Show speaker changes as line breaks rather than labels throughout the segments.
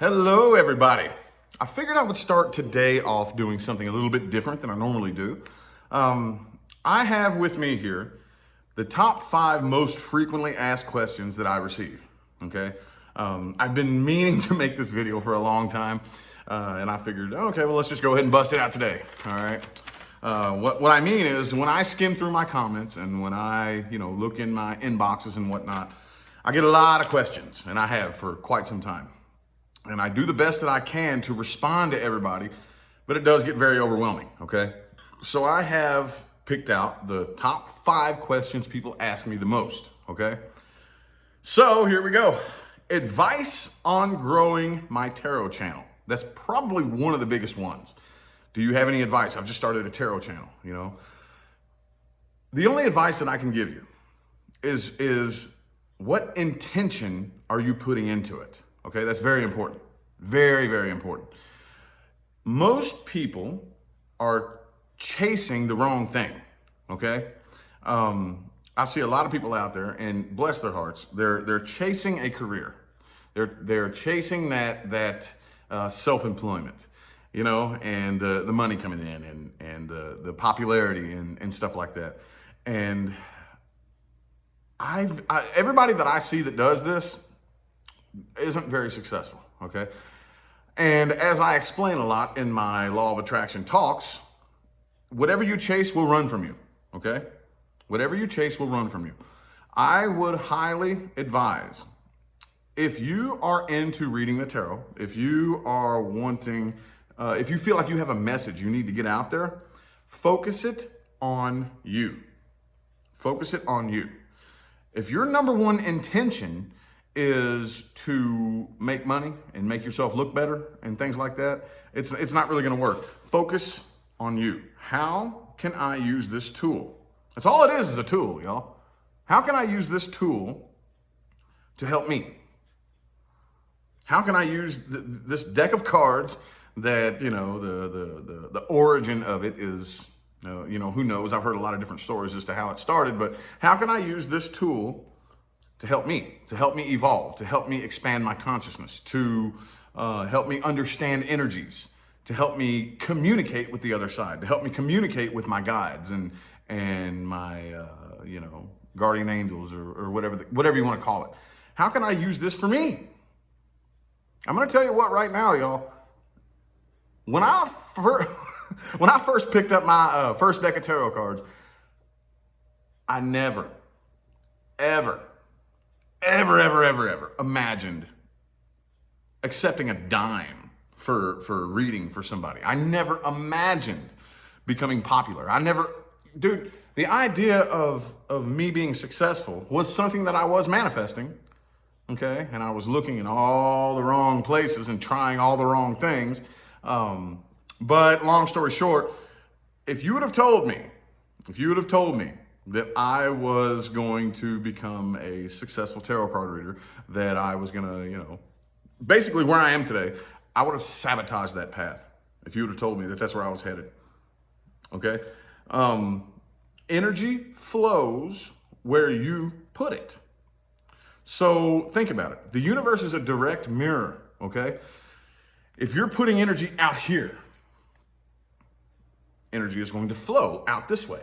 Hello, everybody. I figured I would start today off doing something a little bit different than I normally do. I have with me here the top 5 most frequently asked questions that I receive. Okay, I've been meaning to make this video for a long time, and I figured, okay, well, let's just go ahead and bust it out today. All right. What I mean is, when I skim through my comments and when I, look in my inboxes and whatnot, I get a lot of questions, and I have for quite some time. And I do the best that I can to respond to everybody, but it does get very overwhelming, okay? So I have picked out the top 5 questions people ask me the most, okay? So here we go. Advice on growing my tarot channel. That's probably one of the biggest ones. Do you have any advice? I've just started a tarot channel, The only advice that I can give you is what intention are you putting into it? Okay, that's very important. Very, very important. Most people are chasing the wrong thing, okay? I see a lot of people out there, and bless their hearts, they're chasing a career. They're chasing that self-employment, and the money coming in and the popularity and stuff like that. And everybody that I see that does this isn't very successful, okay? And as I explain a lot in my Law of Attraction talks, whatever you chase will run from you, okay? Whatever you chase will run from you. I would highly advise, if you are into reading the tarot, if you are wanting, if you feel like you have a message you need to get out there, focus it on you. Focus it on you. If your number one intention is to make money and make yourself look better and things like that, it's not really going to work. Focus on you. How can I use this tool? That's all it is a tool, y'all. How can I use this tool to help me? How can I use this deck of cards that, the origin of it is, who knows? I've heard a lot of different stories as to how it started, but how can I use this tool to help me evolve, to help me expand my consciousness, to help me understand energies, to help me communicate with the other side, to help me communicate with my guides and my, guardian angels or whatever you want to call it. How can I use this for me? I'm going to tell you what right now, y'all. When I first picked up my first deck of tarot cards, I never, ever imagined accepting a dime for reading for somebody. I never imagined becoming popular. The idea of me being successful was something that I was manifesting, okay? And I was looking in all the wrong places and trying all the wrong things. But long story short, if you would have told me that I was going to become a successful tarot card reader, that I was gonna, basically where I am today, I would have sabotaged that path if you would have told me that that's where I was headed, okay? Energy flows where you put it. So think about it. The universe is a direct mirror, okay? If you're putting energy out here, energy is going to flow out this way.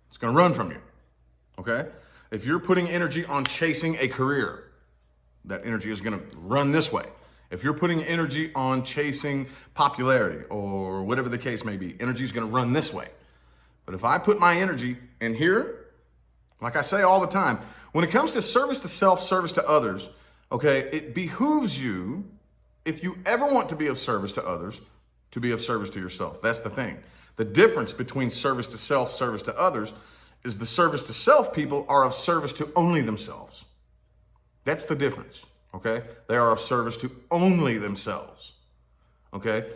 It's going to run from you, okay? If you're putting energy on chasing a career, that energy is going to run this way. If you're putting energy on chasing popularity or whatever the case may be, energy is going to run this way. But if I put my energy in here, like I say all the time, when it comes to service to self, service to others, okay, it behooves you, if you ever want to be of service to others, to be of service to yourself. That's the thing. The difference between service to self, service to others, is the service to self people are of service to only themselves. That's the difference, okay? They are of service to only themselves, okay?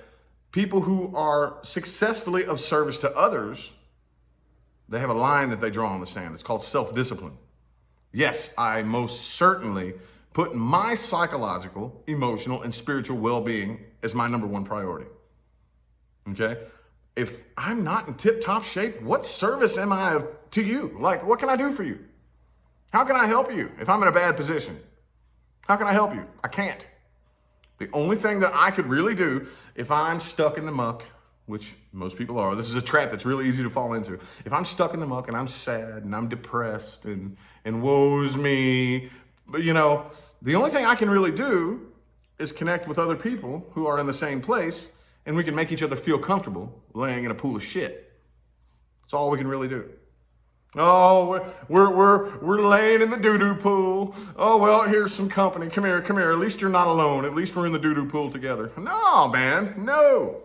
People who are successfully of service to others, they have a line that they draw in the sand. It's called self-discipline. Yes, I most certainly put my psychological, emotional, and spiritual well-being as my number one priority, okay? If I'm not in tip-top shape, what service am I to you? Like, what can I do for you? How can I help you if I'm in a bad position? How can I help you? I can't. The only thing that I could really do if I'm stuck in the muck, which most people are, this is a trap that's really easy to fall into. If I'm stuck in the muck and I'm sad and I'm depressed and woe's me, but the only thing I can really do is connect with other people who are in the same place, and we can make each other feel comfortable laying in a pool of shit. That's all we can really do. Oh, we're laying in the doo-doo pool. Oh, well, here's some company. Come here. At least you're not alone. At least we're in the doo-doo pool together. No, man. No.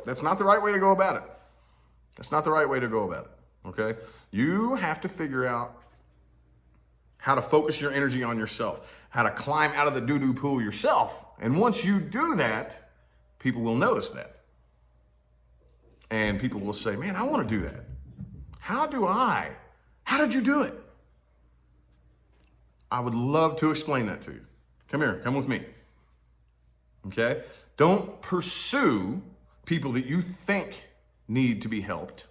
That's not the right way to go about it. Okay? You have to figure out how to focus your energy on yourself, how to climb out of the doo-doo pool yourself. And once you do that, people will notice that. And people will say, man, I want to do that. How did you do it? I would love to explain that to you. Come here, come with me. Okay? Don't pursue people that you think need to be helped.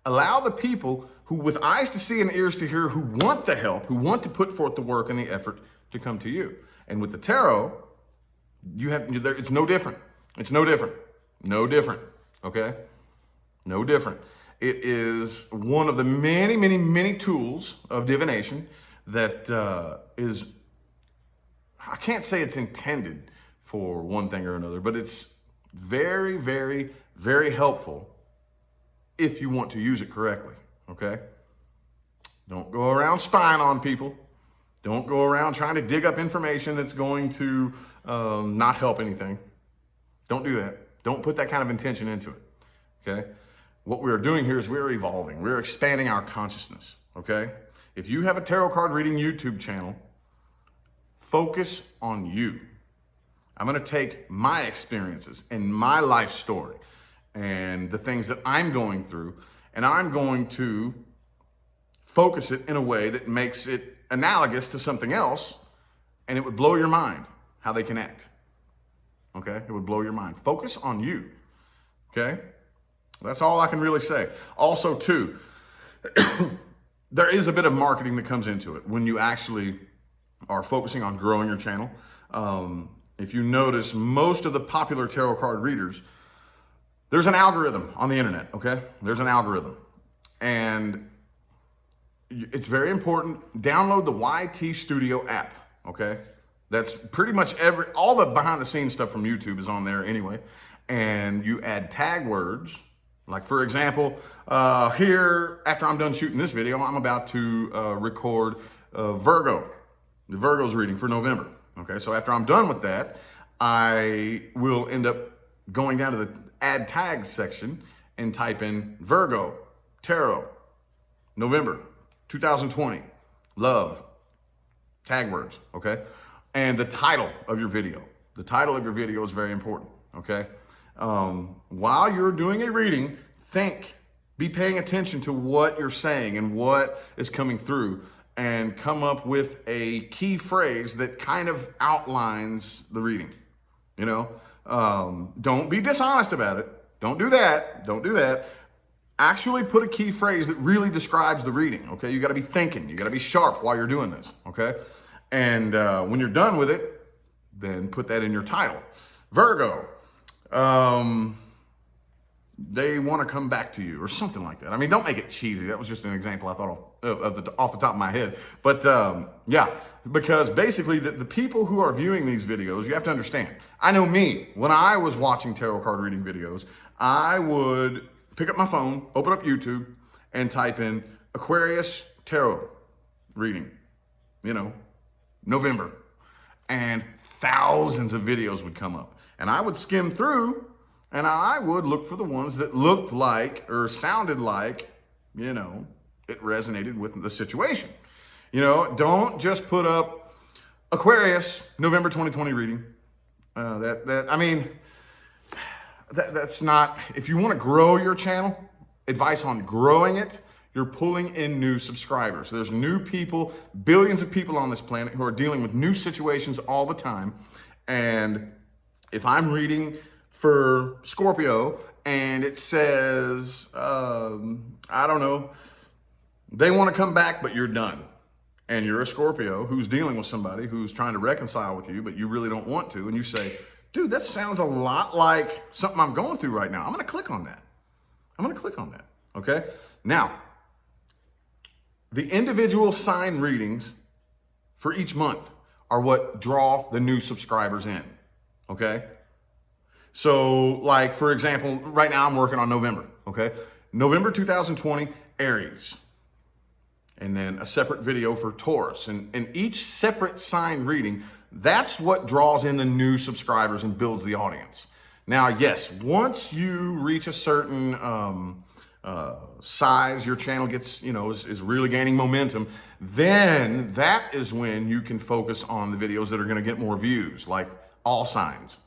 Allow the people who, with eyes to see and ears to hear, who want the help, who want to put forth the work and the effort to come to you. And with the tarot, it's no different. Okay? No different. It is one of the many tools of divination that is, I can't say it's intended for one thing or another, but it's very helpful if you want to use it correctly, okay? Don't go around spying on people. Don't go around trying to dig up information that's going to not help anything. Don't do that. Don't put that kind of intention into it, okay? What we're doing here is we're evolving. We're expanding our consciousness, okay? If you have a tarot card reading YouTube channel, focus on you. I'm going to take my experiences and my life story and the things that I'm going through, and I'm going to focus it in a way that makes it analogous to something else, and it would blow your mind how they connect, okay? It would blow your mind. Focus on you, okay? That's all I can really say. Also, too, there is a bit of marketing that comes into it when you actually are focusing on growing your channel. If you notice, most of the popular tarot card readers, there's an algorithm on the internet, okay? There's an algorithm. And it's very important. Download the YT Studio app, okay? That's pretty much all the behind the scenes stuff from YouTube is on there anyway. And you add tag words. Like, for example, here, after I'm done shooting this video, I'm about to record Virgo, the Virgo's reading for November. Okay, so after I'm done with that, I will end up going down to the add tags section and type in Virgo, Tarot, November, 2020, love, tag words, okay? And the title of your video. The title of your video is very important, okay? While you're doing a reading, be paying attention to what you're saying and what is coming through, and come up with a key phrase that kind of outlines the reading. Don't be dishonest about it. Don't do that. Actually put a key phrase that really describes the reading, okay? You gotta be thinking, you gotta be sharp while you're doing this, okay? And when you're done with it, then put that in your title. Virgo, they want to come back to you, or something like that. I mean, don't make it cheesy. That was just an example I thought off the top of my head. But yeah, because basically the people who are viewing these videos, you have to understand. I know me, when I was watching tarot card reading videos, I would pick up my phone, open up YouTube, and type in Aquarius tarot reading, November. And thousands of videos would come up. And I would skim through, and I would look for the ones that looked like or sounded like, it resonated with the situation. Don't just put up Aquarius, November 2020 reading. That's not, if you want to grow your channel, advice on growing it, you're pulling in new subscribers. There's new people, billions of people on this planet who are dealing with new situations all the time. And if I'm reading for Scorpio and it says, I don't know, they want to come back, but you're done. and you're a Scorpio who's dealing with somebody who's trying to reconcile with you, but you really don't want to, and you say, dude, that sounds a lot like something I'm going through right now. I'm going to click on that. Okay? Now, the individual sign readings for each month are what draw the new subscribers in. Okay? So, like, for example, right now I'm working on November. Okay? November 2020, Aries. And then a separate video for Taurus. And each separate sign reading, that's what draws in the new subscribers and builds the audience. Now, yes, once you reach a certain size, your channel gets, is really gaining momentum, then that is when you can focus on the videos that are going to get more views, like all signs,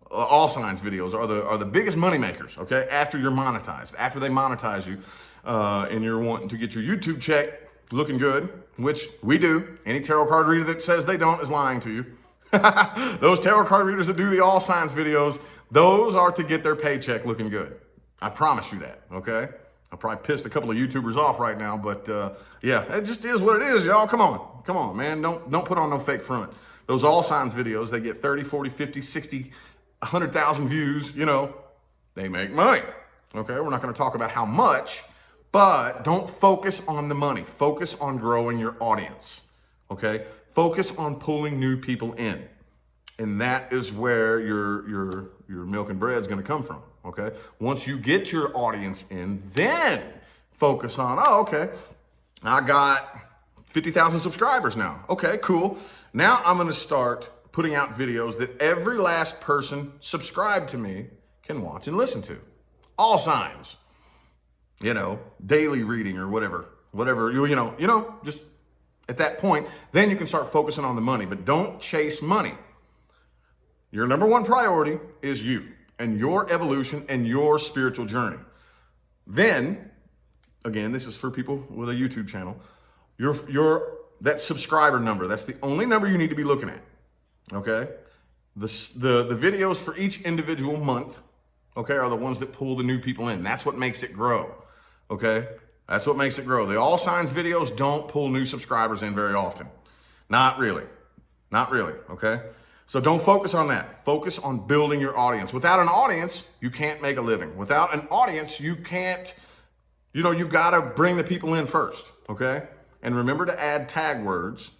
all signs videos are the biggest money makers, okay? After you're monetized, after they monetize you, and you're wanting to get your YouTube check looking good, which we do. Any tarot card reader that says they don't is lying to you. Those tarot card readers that do the all signs videos, those are to get their paycheck looking good. I promise you that, okay? I probably pissed a couple of YouTubers off right now, but yeah, it just is what it is, y'all. Come on, man. Don't put on no fake front. Those all signs videos, they get 30, 40, 50, 60, 100,000 views, they make money, okay? We're not gonna talk about how much, but don't focus on the money. Focus on growing your audience, okay? Focus on pulling new people in. And that is where your milk and bread is gonna come from, okay? Once you get your audience in, then focus on, okay, I got 50,000 subscribers now. Okay, cool. Now I'm gonna start putting out videos that every last person subscribed to me can watch and listen to. All signs. Daily reading or whatever, just at that point, then you can start focusing on the money, but don't chase money. Your number one priority is you and your evolution and your spiritual journey. Then, again, this is for people with a YouTube channel, that subscriber number, that's the only number you need to be looking at, okay? The videos for each individual month, okay, are the ones that pull the new people in. That's what makes it grow. Okay, that's what makes it grow. The all signs videos don't pull new subscribers in very often. Not really, okay? So don't focus on that. Focus on building your audience. Without an audience, you can't make a living. Without an audience, you can't, you gotta bring the people in first, okay? And remember to add tag words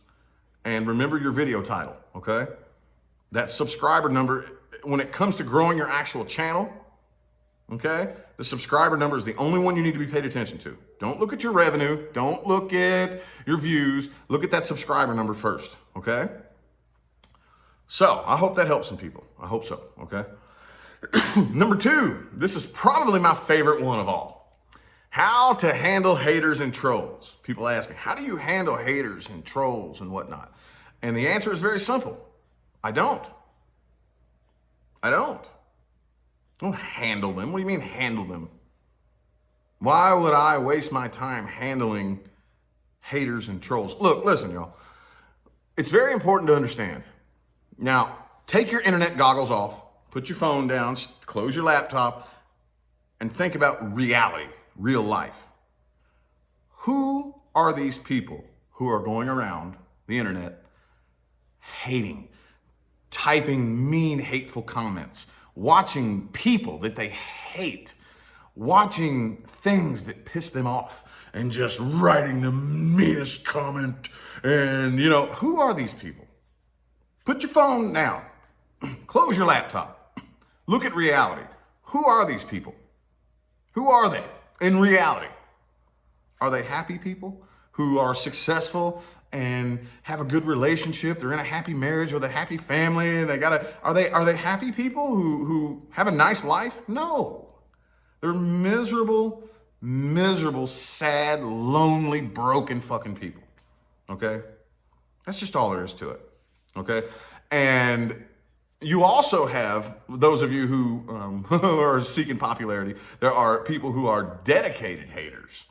and remember your video title, okay? That subscriber number, when it comes to growing your actual channel, okay? The subscriber number is the only one you need to be paid attention to. Don't look at your revenue. Don't look at your views. Look at that subscriber number first, okay? So I hope that helps some people. I hope so, okay? Number 2, this is probably my favorite one of all. How to handle haters and trolls. People ask me, how do you handle haters and trolls and whatnot? And the answer is very simple. I don't handle them. What do you mean handle them? Why would I waste my time handling haters and trolls? Look, listen, y'all. It's very important to understand. Now, take your internet goggles off, put your phone down, close your laptop, and think about reality, real life. Who are these people who are going around the internet hating, typing mean, hateful comments, watching people that they hate, watching things that piss them off, and just writing the meanest comment? And, who are these people? Put your phone down, close your laptop, look at reality. Who are these people? Who are they in reality? Are they happy people who are successful and have a good relationship? They're in a happy marriage with a happy family, and are they happy people who have a nice life? No. They're miserable, sad, lonely, broken fucking people. Okay? That's just all there is to it. Okay? And you also have those of you who are seeking popularity. There are people who are dedicated haters.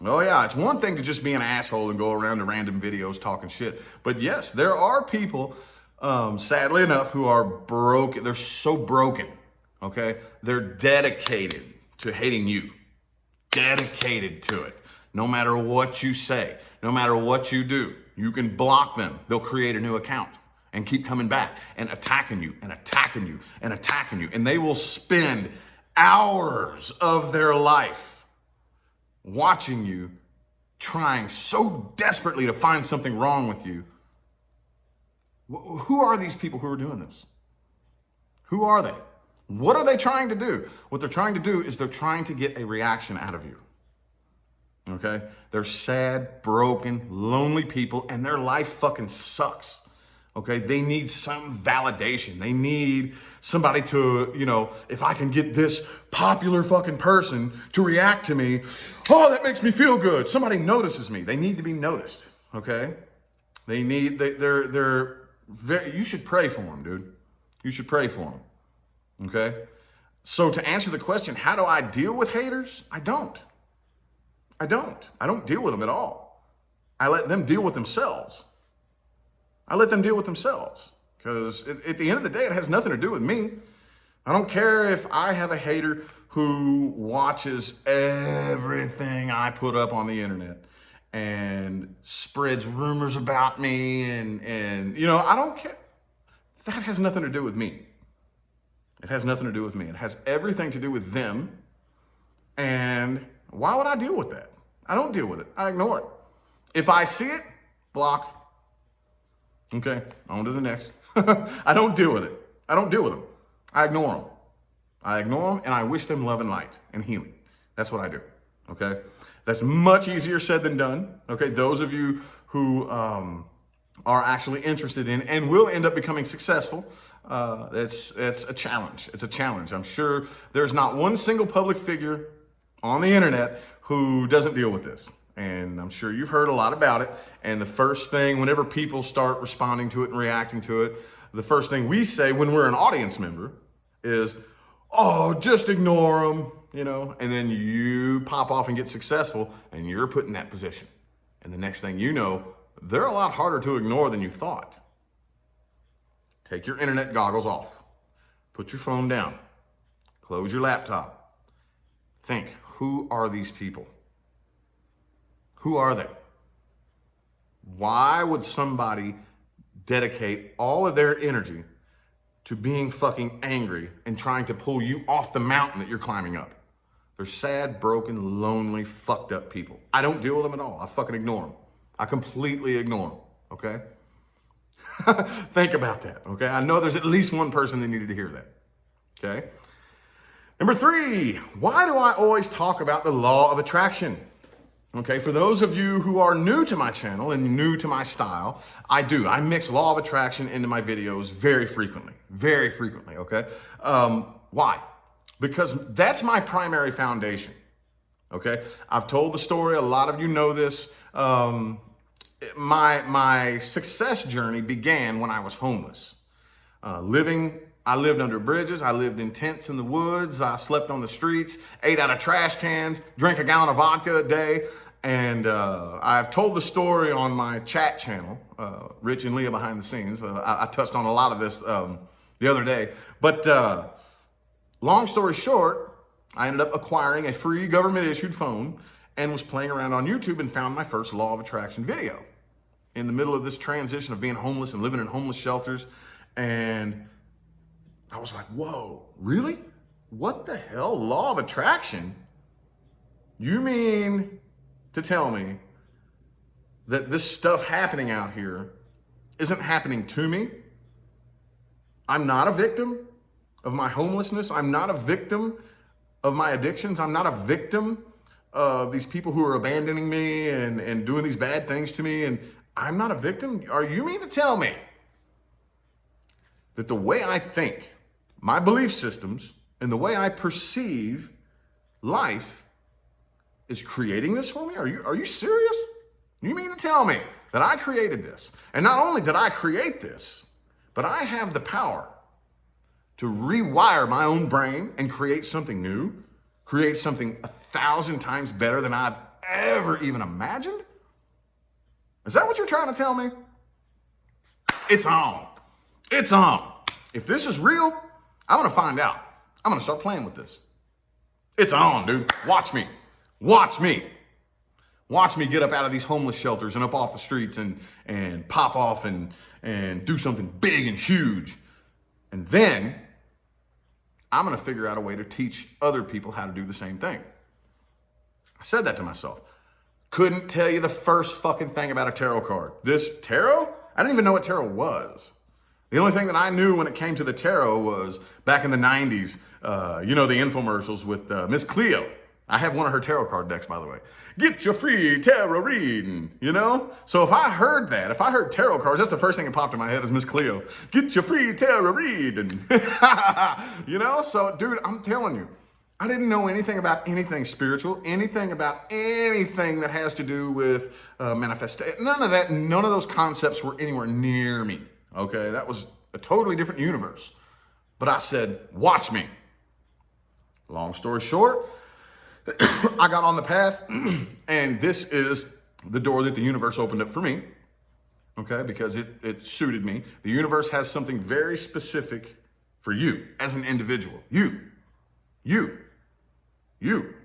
Oh yeah, it's one thing to just be an asshole and go around to random videos talking shit. But yes, there are people, sadly enough, who are broken. They're so broken, okay? They're dedicated to hating you. Dedicated to it. No matter what you say. No matter what you do, you can block them. They'll create a new account and keep coming back and attacking you and attacking you and attacking you. And they will spend hours of their life watching you, trying so desperately to find something wrong with you. Who are these people who are doing this? Who are they? What are they trying to do? What they're trying to do is they're trying to get a reaction out of you. Okay? They're sad, broken, lonely people, and their life fucking sucks. Okay? They need some validation. They need somebody to, if I can get this popular fucking person to react to me, oh, that makes me feel good. Somebody notices me. They need to be noticed. Okay? They're very, you should pray for them, dude. You should pray for them. Okay? So to answer the question, how do I deal with haters? I don't deal with them at all. I let them deal with themselves. Because at the end of the day, it has nothing to do with me. I don't care if I have a hater who watches everything I put up on the internet and spreads rumors about me and I don't care. That has nothing to do with me. It has nothing to do with me. It has everything to do with them. And why would I deal with that? I don't deal with it. I ignore it. If I see it, block. Okay, on to the next. I don't deal with it. I don't deal with them. I ignore them. And I wish them love and light and healing. That's what I do. Okay? That's much easier said than done. Okay, those of you who are actually interested in and will end up becoming successful, it's a challenge. It's a challenge. I'm sure there's not one single public figure on the internet who doesn't deal with this. And I'm sure you've heard a lot about it. And the first thing, whenever people start responding to it and reacting to it, the first thing we say when we're an audience member is, oh, just ignore them, and then you pop off and get successful and you're put in that position. And the next thing you know, they're a lot harder to ignore than you thought. Take your internet goggles off. Put your phone down. Close your laptop. Think, who are these people? Who are they? Why would somebody dedicate all of their energy to being fucking angry and trying to pull you off the mountain that you're climbing up? They're sad, broken, lonely, fucked up people. I don't deal with them at all. I fucking ignore them. I completely ignore them, okay? Think about that, okay? I know there's at least one person that needed to hear that, okay? Number 3, why do I always talk about the law of attraction? Okay, for those of you who are new to my channel and new to my style, I mix law of attraction into my videos very frequently, okay? Why? Because that's my primary foundation, okay? I've told the story, a lot of you know this. My success journey began when I was homeless. I lived under bridges, I lived in tents in the woods, I slept on the streets, ate out of trash cans, drank a gallon of vodka a day, and I've told the story on my chat channel, Rich and Leah Behind the Scenes. I touched on a lot of this the other day, but long story short, I ended up acquiring a free government-issued phone and was playing around on YouTube and found my first law of attraction video in the middle of this transition of being homeless and living in homeless shelters. And I was like, whoa, really? What the hell? Law of attraction? You mean to tell me that this stuff happening out here isn't happening to me? I'm not a victim of my homelessness. I'm not a victim of my addictions. I'm not a victim of these people who are abandoning me and doing these bad things to me. And I'm not a victim? Are you mean to tell me that the way I think, my belief systems, and the way I perceive life is creating this for me? Are you serious? You mean to tell me that I created this? And not only did I create this, but I have the power to rewire my own brain and create something new, create something 1,000 times better than I've ever even imagined? Is that what you're trying to tell me? It's on. It's on. If this is real, I want to find out. I'm going to start playing with this. It's on, dude. Watch me. Watch me. Watch me get up out of these homeless shelters and up off the streets and pop off and do something big and huge. And then I'm going to figure out a way to teach other people how to do the same thing. I said that to myself. Couldn't tell you the first fucking thing about a tarot card. This tarot? I didn't even know what tarot was. The only thing that I knew when it came to the tarot was back in the 90s, the infomercials with Miss Cleo. I have one of her tarot card decks, by the way. Get your free tarot reading, So if I heard tarot cards, that's the first thing that popped in my head is Miss Cleo. Get your free tarot reading. So dude, I'm telling you, I didn't know anything about anything spiritual, anything about anything that has to do with manifestation. None of that, none of those concepts were anywhere near me, okay? That was a totally different universe. But I said, watch me. Long story short, I got on the path, and this is the door that the universe opened up for me, okay? Because it suited me. The universe has something very specific for you as an individual. You,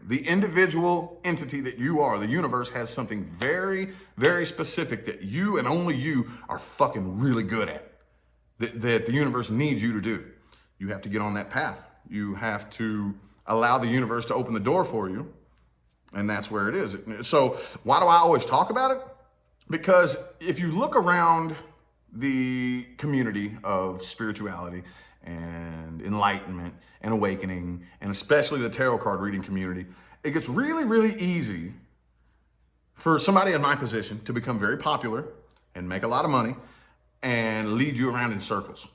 the individual entity that you are, the universe has something very, very specific that you and only you are fucking really good at, that the universe needs you to do. You have to get on that path. You have to allow the universe to open the door for you, and that's where it is. So why do I always talk about it? Because if you look around the community of spirituality and enlightenment and awakening, and especially the tarot card reading community, it gets really, really easy for somebody in my position to become very popular and make a lot of money and lead you around in circles.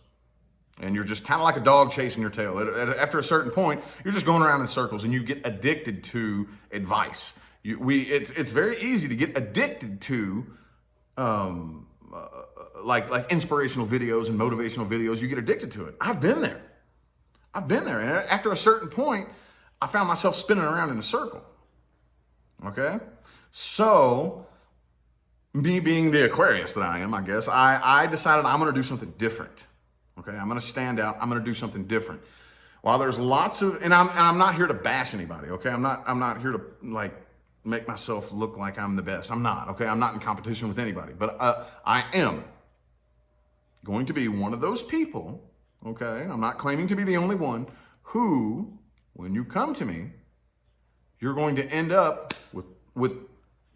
And you're just kind of like a dog chasing your tail. After a certain point, you're just going around in circles and you get addicted to advice. It's very easy to get addicted to like inspirational videos and motivational videos. You get addicted to it. I've been there. And after a certain point, I found myself spinning around in a circle. Okay? So, me being the Aquarius that I am, I guess, I decided I'm going to do something different. Okay? I'm going to stand out. I'm going to do something different. While there's lots of, and I'm not here to bash anybody. Okay? I'm not here to make myself look like I'm the best. I'm not. Okay? I'm not in competition with anybody. But I am going to be one of those people. Okay, I'm not claiming to be the only one who, when you come to me, you're going to end up with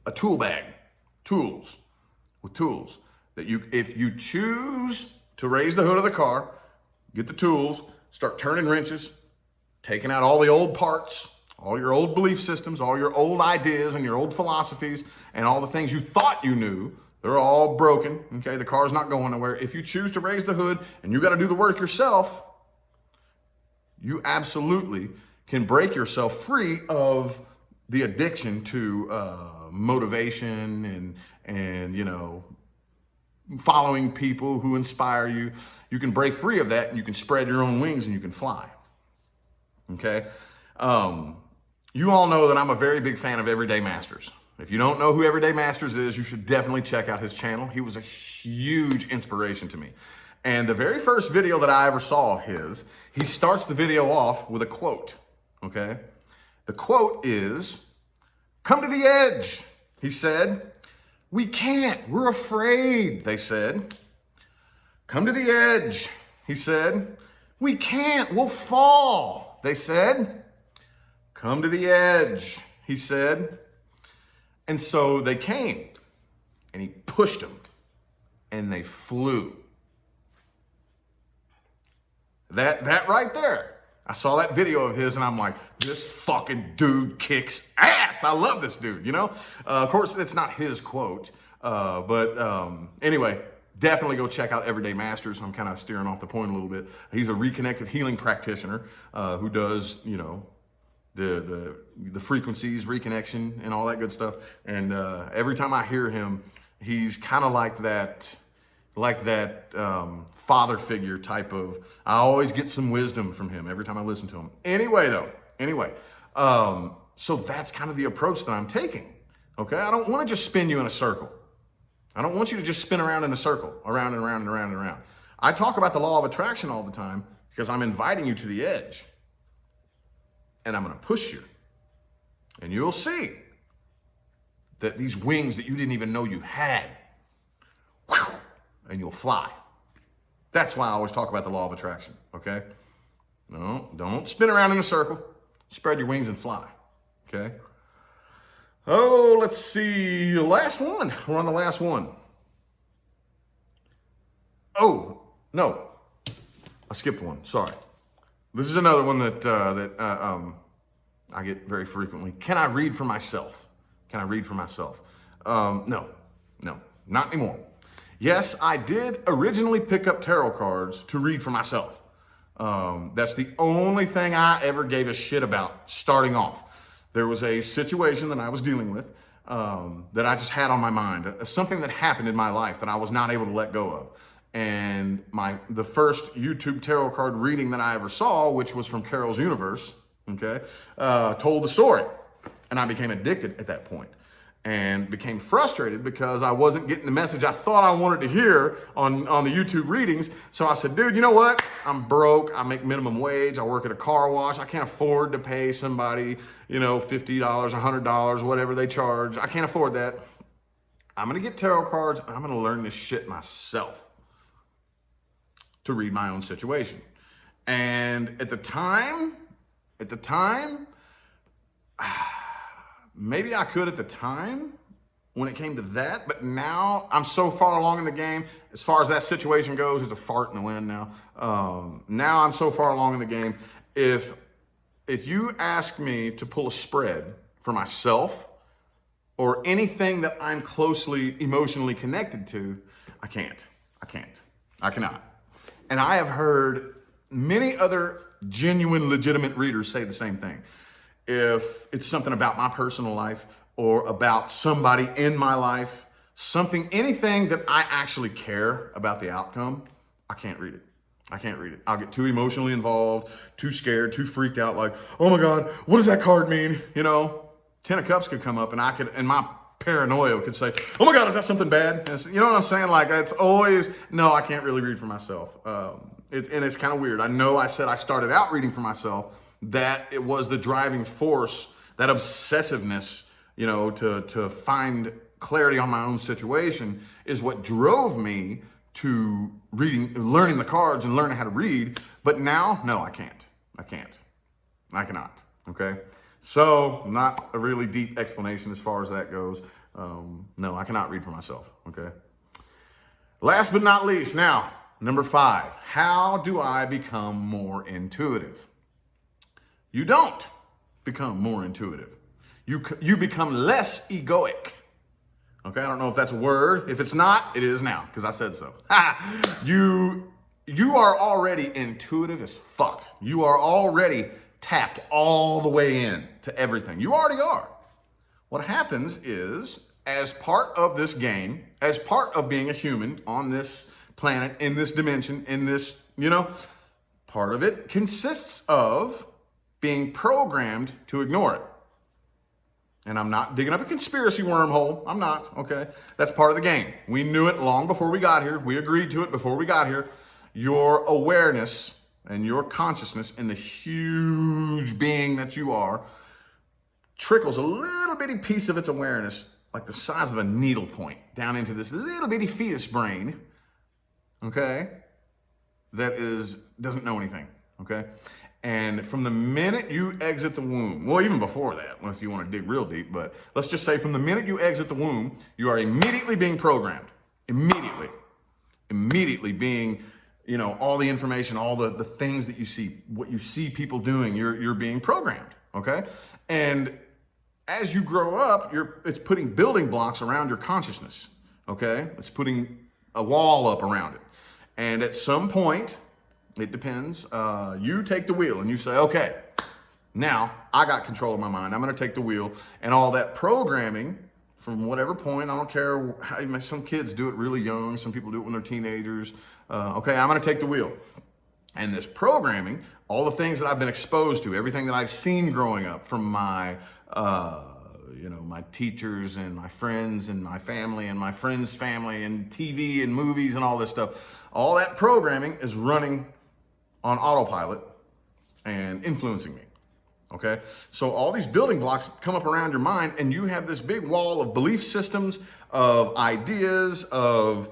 a tool bag, tools that if you choose to raise the hood of the car, get the tools, start turning wrenches, taking out all the old parts, all your old belief systems, all your old ideas and your old philosophies and all the things you thought you knew. They're all broken, okay? The car's not going nowhere. If you choose to raise the hood and you got to do the work yourself, you absolutely can break yourself free of the addiction to motivation and following people who inspire you. You can break free of that and you can spread your own wings and you can fly, okay? You all know that I'm a very big fan of Everyday Masters. If you don't know who Everyday Masters is, you should definitely check out his channel. He was a huge inspiration to me. And the very first video that I ever saw of his, he starts the video off with a quote, okay? The quote is, "Come to the edge," he said. "We can't, we're afraid," they said. "Come to the edge," he said. "We can't, we'll fall," they said. "Come to the edge," he said. And so they came, and he pushed them, and they flew. That right there. I saw that video of his, and I'm like, this fucking dude kicks ass. I love this dude, Of course, it's not his quote, but anyway, definitely go check out Everyday Masters. I'm kind of steering off the point a little bit. He's a reconnected healing practitioner who does, the frequencies, reconnection, and all that good stuff. And every time I hear him, he's kind of like that father figure type of. I always get some wisdom from him every time I listen to him. Anyway, so that's kind of the approach that I'm taking. Okay, I don't want to just spin you in a circle. I don't want you to just spin around in a circle, around and around and around and around. I talk about the law of attraction all the time because I'm inviting you to the edge. And I'm going to push you. And you'll see. that these wings that you didn't even know you had, whew, and you'll fly. That's why I always talk about the law of attraction, okay? No, don't spin around in a circle. Spread your wings and fly, okay? Oh, let's see. Last one. We're on the last one. Oh, no. I skipped one. Sorry. This is another one that I get very frequently. Can I read for myself? Can I read for myself? No, not anymore. Yes, I did originally pick up tarot cards to read for myself. That's the only thing I ever gave a shit about starting off. There was a situation that I was dealing with that I just had on my mind, something that happened in my life that I was not able to let go of. And the first YouTube tarot card reading that I ever saw, which was from Carol's Universe, okay, told the story. And I became addicted at that point and became frustrated because I wasn't getting the message I thought I wanted to hear on the YouTube readings. So I said, dude, you know what? I'm broke. I make minimum wage. I work at a car wash. I can't afford to pay somebody, $50, $100, whatever they charge. I can't afford that. I'm going to get tarot cards and I'm going to learn this shit myself to read my own situation. And at the time, maybe I could at the time when it came to that, but now I'm so far along in the game. As far as that situation goes, it's a fart in the wind now. Now I'm so far along in the game. If you ask me to pull a spread for myself or anything that I'm closely emotionally connected to, I cannot. And I have heard many other genuine, legitimate readers say the same thing. If it's something about my personal life or about somebody in my life, anything that I actually care about the outcome, I can't read it. I'll get too emotionally involved, too scared, too freaked out, like, oh my God, what does that card mean? 10 of Cups could come up and my paranoia could say, oh my God, is that something bad? You know what I'm saying? Like, it's always, no, I can't really read for myself. And it's kind of weird. I know I said I started out reading for myself, that it was the driving force, that obsessiveness, to find clarity on my own situation is what drove me to learning the cards and learning how to read. But now, no, I cannot, okay? So not a really deep explanation as far as that goes. No, I cannot read for myself, okay? Last but not least, now, number 5, how do I become more intuitive? You don't become more intuitive. You become less egoic. Okay, I don't know if that's a word. If it's not, it is now, because I said so. You are already intuitive as fuck. You are already tapped all the way in to everything. You already are. What happens is, as part of this game, as part of being a human on this planet, in this dimension, in this, part of it consists of being programmed to ignore it. And I'm not digging up a conspiracy wormhole. I'm not, okay? That's part of the game. We knew it long before we got here. We agreed to it before we got here. Your awareness and your consciousness and the huge being that you are trickles a little bitty piece of its awareness, like the size of a needle point, down into this little bitty fetus brain, okay? That doesn't know anything, okay? And from the minute you exit the womb, well, even before that, if you want to dig real deep, but let's just say from the minute you exit the womb, you are immediately being programmed. Immediately being, all the information, all the things that you see, what you see people doing, you're being programmed, okay? And as you grow up, it's putting building blocks around your consciousness, okay? It's putting a wall up around it. And at some point, it depends. You take the wheel and you say, okay, now I got control of my mind. I'm going to take the wheel, and all that programming from whatever point, I don't care. Some kids do it really young. Some people do it when they're teenagers. Okay, I'm going to take the wheel. And this programming, all the things that I've been exposed to, everything that I've seen growing up from my teachers and my friends and my family and my friends' family and TV and movies and all this stuff, all that programming is running on autopilot and influencing me, Okay, so all these building blocks come up around your mind, and you have this big wall of belief systems, of ideas, of,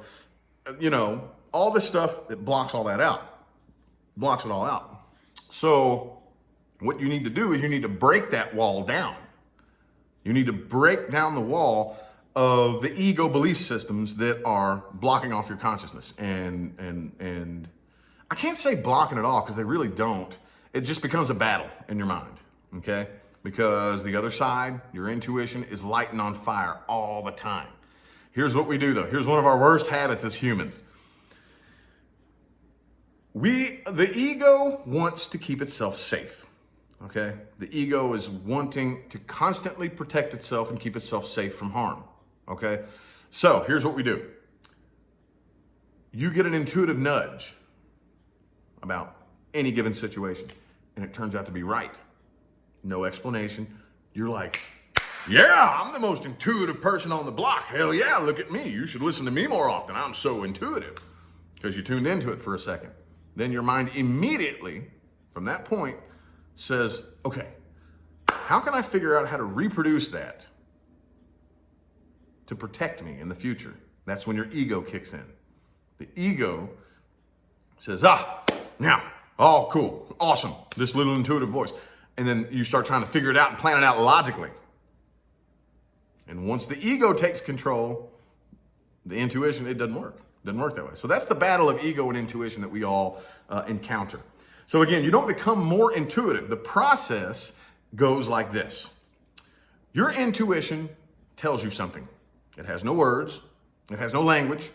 all this stuff that blocks all that out, blocks it all out. So what you need to do is you need to break that wall down. You need to break down the wall of the ego belief systems that are blocking off your consciousness. And I can't say blocking it off, because they really don't. It just becomes a battle in your mind, okay? Because the other side, your intuition, is lighting on fire all the time. Here's what we do though. Here's one of our worst habits as humans. The ego wants to keep itself safe, okay? The ego is wanting to constantly protect itself and keep itself safe from harm, okay? So here's what we do. You get an intuitive nudge about any given situation, and it turns out to be right. No explanation. You're like, yeah, I'm the most intuitive person on the block. Hell yeah, look at me. You should listen to me more often. I'm so intuitive. Because you tuned into it for a second. Then your mind immediately, from that point, says, okay, how can I figure out how to reproduce that to protect me in the future? That's when your ego kicks in. The ego says, now, oh, cool, awesome, this little intuitive voice. And then you start trying to figure it out and plan it out logically. And once the ego takes control, the intuition, it doesn't work. It doesn't work that way. So that's the battle of ego and intuition that we all encounter. So again, you don't become more intuitive. The process goes like this. Your intuition tells you something. It has no words. It has no language.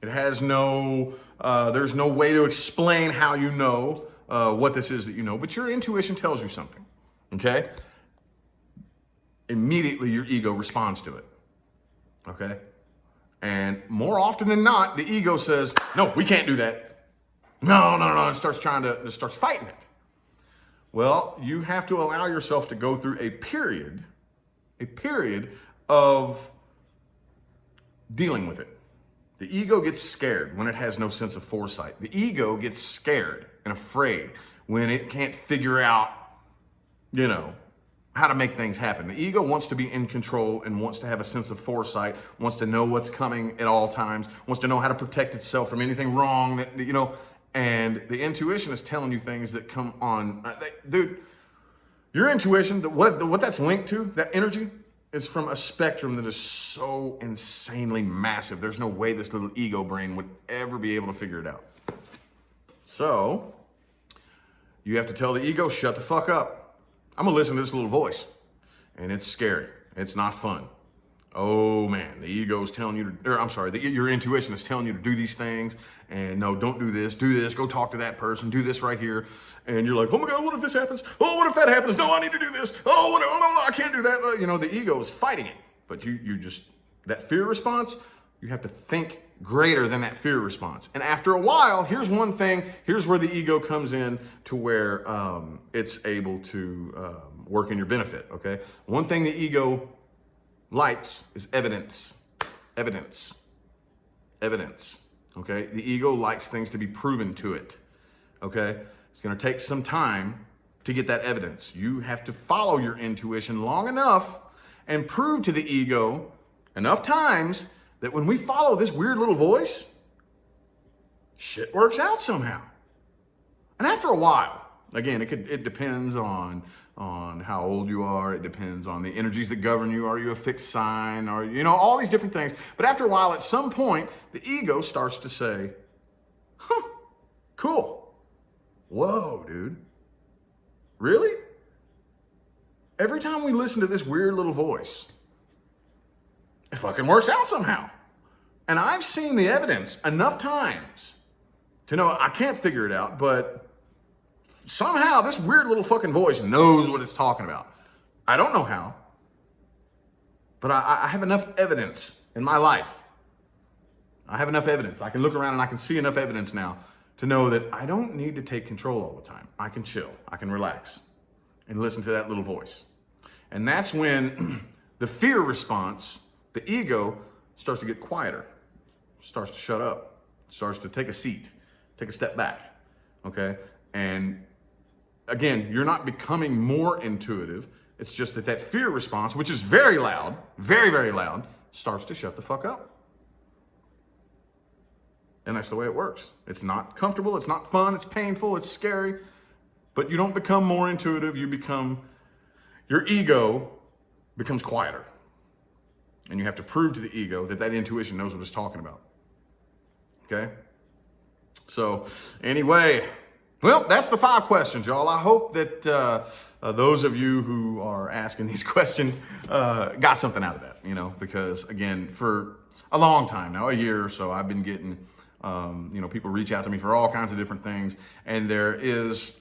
It has no, there's no way to explain how you know what this is that you know, but your intuition tells you something, okay? Immediately your ego responds to it, okay? And more often than not, the ego says, no, we can't do that. No, and starts fighting it. Well, you have to allow yourself to go through a period of dealing with it. The ego gets scared when it has no sense of foresight. The ego gets scared and afraid when it can't figure out, how to make things happen. The ego wants to be in control and wants to have a sense of foresight, wants to know what's coming at all times, wants to know how to protect itself from anything wrong, and the intuition is telling you things that come on. Dude, your intuition, what that's linked to, that energy, is from a spectrum that is so insanely massive. There's no way this little ego brain would ever be able to figure it out. So you have to tell the ego, shut the fuck up. I'm gonna listen to this little voice, and it's scary. It's not fun. Oh man, the ego is telling you your intuition is telling you to do these things, and no, don't do this, go talk to that person, do this right here. And you're like, oh my God, what if this happens? Oh, what if that happens? No, I need to do this. Oh, no, I can't do that. The ego is fighting it, but you just, that fear response, you have to think greater than that fear response. And after a while, here's where the ego comes in to where it's able to work in your benefit, okay? One thing the ego likes is evidence, okay? The ego likes things to be proven to it, okay? It's gonna take some time to get that evidence. You have to follow your intuition long enough and prove to the ego enough times that when we follow this weird little voice, shit works out somehow. And after a while, again, it depends on how old you are. It depends on the energies that govern you. Are you a fixed sign? Or, all these different things. But after a while, at some point, the ego starts to say, cool. Whoa, dude. Really? Every time we listen to this weird little voice, it fucking works out somehow. And I've seen the evidence enough times to know I can't figure it out, but somehow this weird little fucking voice knows what it's talking about. I don't know how, but I have enough evidence in my life. I have enough evidence. I can look around and I can see enough evidence now to know that I don't need to take control all the time. I can chill, I can relax and listen to that little voice. And that's when the fear response, the ego, starts to get quieter, starts to shut up, starts to take a seat, take a step back, okay? And again, you're not becoming more intuitive. It's just that fear response, which is very loud, very, very loud, starts to shut the fuck up. And that's the way it works. It's not comfortable, it's not fun, it's painful, it's scary, but you don't become more intuitive, your ego becomes quieter. And you have to prove to the ego that intuition knows what it's talking about. Okay? So, anyway, well, that's the 5 questions, y'all. I hope that those of you who are asking these questions got something out of that, because again, for a long time now, a year or so, I've been getting, people reach out to me for all kinds of different things. And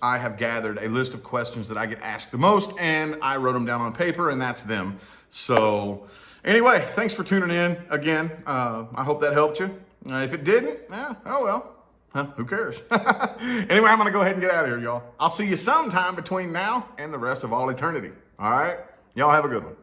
I have gathered a list of questions that I get asked the most, and I wrote them down on paper, and that's them. So anyway, thanks for tuning in again. I hope that helped you. If it didn't, oh well. Who cares? Anyway, I'm going to go ahead and get out of here, y'all. I'll see you sometime between now and the rest of all eternity. All right? Y'all have a good one.